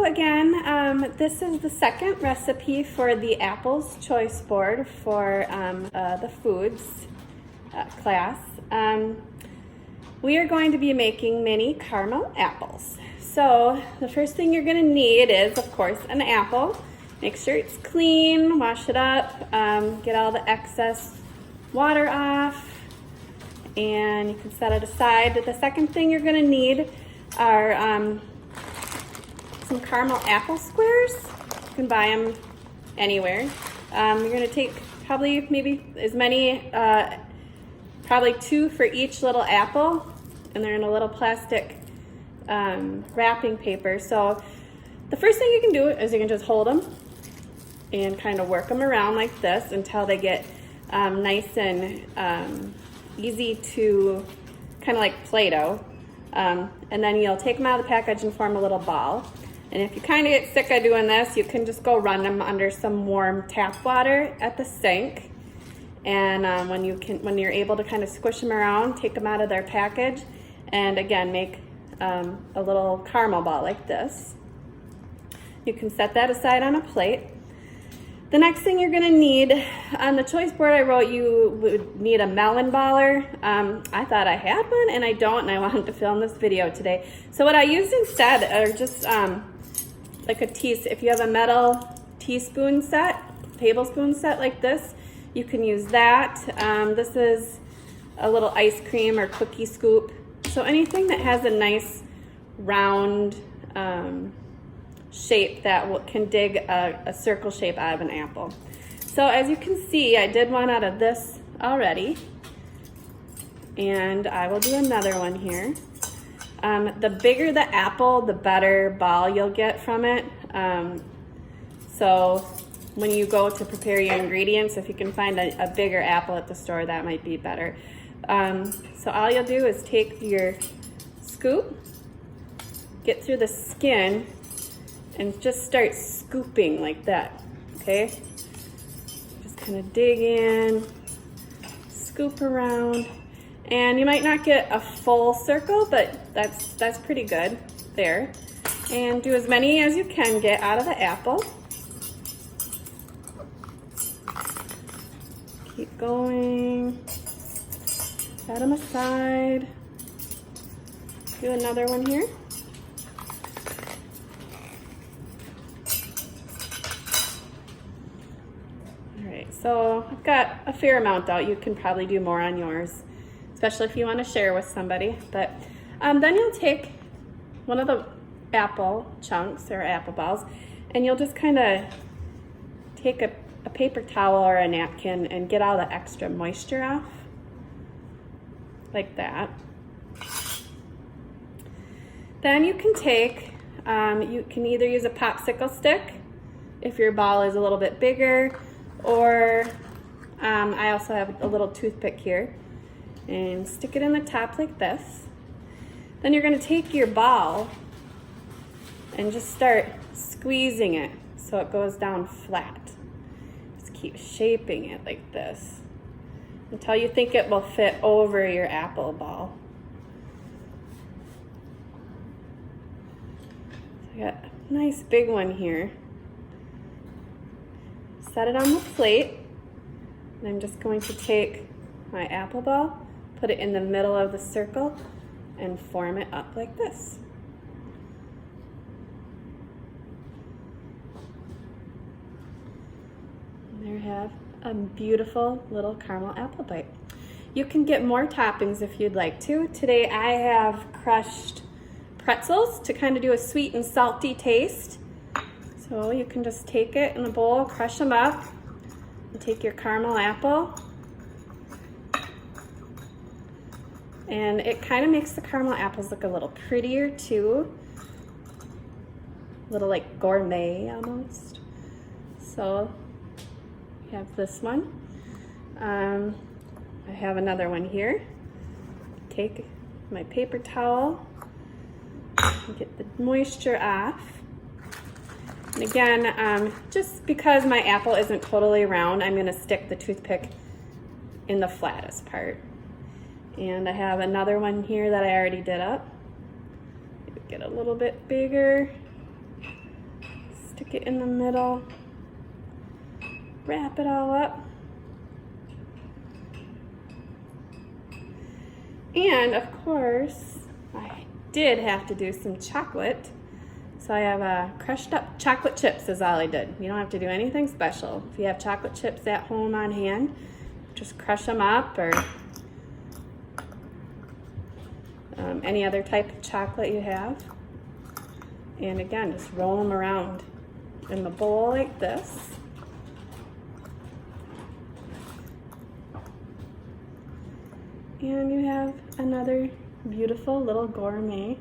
again. This is the second recipe for the Apples Choice Board for the foods class. We are going to be making mini caramel apples. So the first thing you're going to need is, of course, an apple. Make sure it's clean, wash it up, get all the excess water off, and you can set it aside. The second thing you're going to need are some caramel apple squares. You can buy them anywhere. You're going to take probably maybe as many, probably 2 for each little apple, and they're in a little plastic wrapping paper. So the first thing you can do is you can just hold them and kind of work them around like this until they get nice and easy to, kind of like Play-Doh. And then you'll take them out of the package and form a little ball. And if you kind of get sick of doing this, you can just go run them under some warm tap water at the sink. And when you're able to kind of squish them around, take them out of their package, and again make a little caramel ball like this. You can set that aside on a plate. The next thing you're gonna need, on the choice board I wrote you would need a melon baller. I thought I had one and I don't, and I wanted to film this video today. So what I used instead are just like a if you have a metal teaspoon set, tablespoon set like this, you can use that. This is a little ice cream or cookie scoop. So anything that has a nice round shape that can dig a circle shape out of an apple. So as you can see, I did one out of this already, and I will do another one here. The bigger the apple, the better ball you'll get from it. So when you go to prepare your ingredients, if you can find a bigger apple at the store, that might be better. So all you'll do is take your scoop, get through the skin, and just start scooping like that, okay? Just kind of dig in, scoop around, and you might not get a full circle, but that's pretty good there. And do as many as you can get out of the apple. Keep going, set them aside. Do another one here. So I've got a fair amount out. You can probably do more on yours, especially if you want to share with somebody. But then you'll take one of the apple chunks or apple balls, and you'll just kind of take a paper towel or a napkin and get all the extra moisture off, like that. Then you can take, you can either use a popsicle stick if your ball is a little bit bigger, or I also have a little toothpick here, and stick it in the top like this. Then you're going to take your ball and just start squeezing it so it goes down flat. Just keep shaping it like this until you think it will fit over your apple ball. So I got a nice big one here. Set it on the plate, and I'm just going to take my apple ball, put it in the middle of the circle, and form it up like this. And there you have a beautiful little caramel apple bite. You can get more toppings if you'd like to. Today I have crushed pretzels to kind of do a sweet and salty taste. So you can just take it in a bowl, crush them up, and take your caramel apple. And it kind of makes the caramel apples look a little prettier too. A little like gourmet almost. So we have this one. I have another one here. Take my paper towel and get the moisture off. And again, just because my apple isn't totally round, I'm gonna stick the toothpick in the flattest part. And I have another one here that I already did up. Get a little bit bigger. get in the middle, wrap it all up. And of course, I did have to do some chocolate. So I have crushed up chocolate chips is all I did. You don't have to do anything special. If you have chocolate chips at home on hand, just crush them up, or any other type of chocolate you have. And again, just roll them around in the bowl like this. And you have another beautiful little gourmet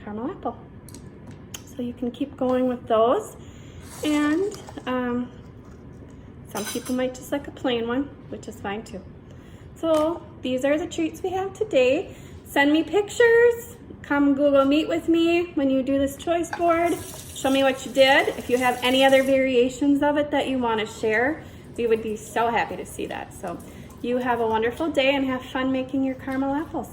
caramel apple. So you can keep going with those. And some people might just like a plain one, which is fine too. So these are the treats we have today. Send me pictures. Come Google Meet with me when you do this choice board. Show me what you did. If you have any other variations of it that you want to share, we would be so happy to see that. So you have a wonderful day and have fun making your caramel apples.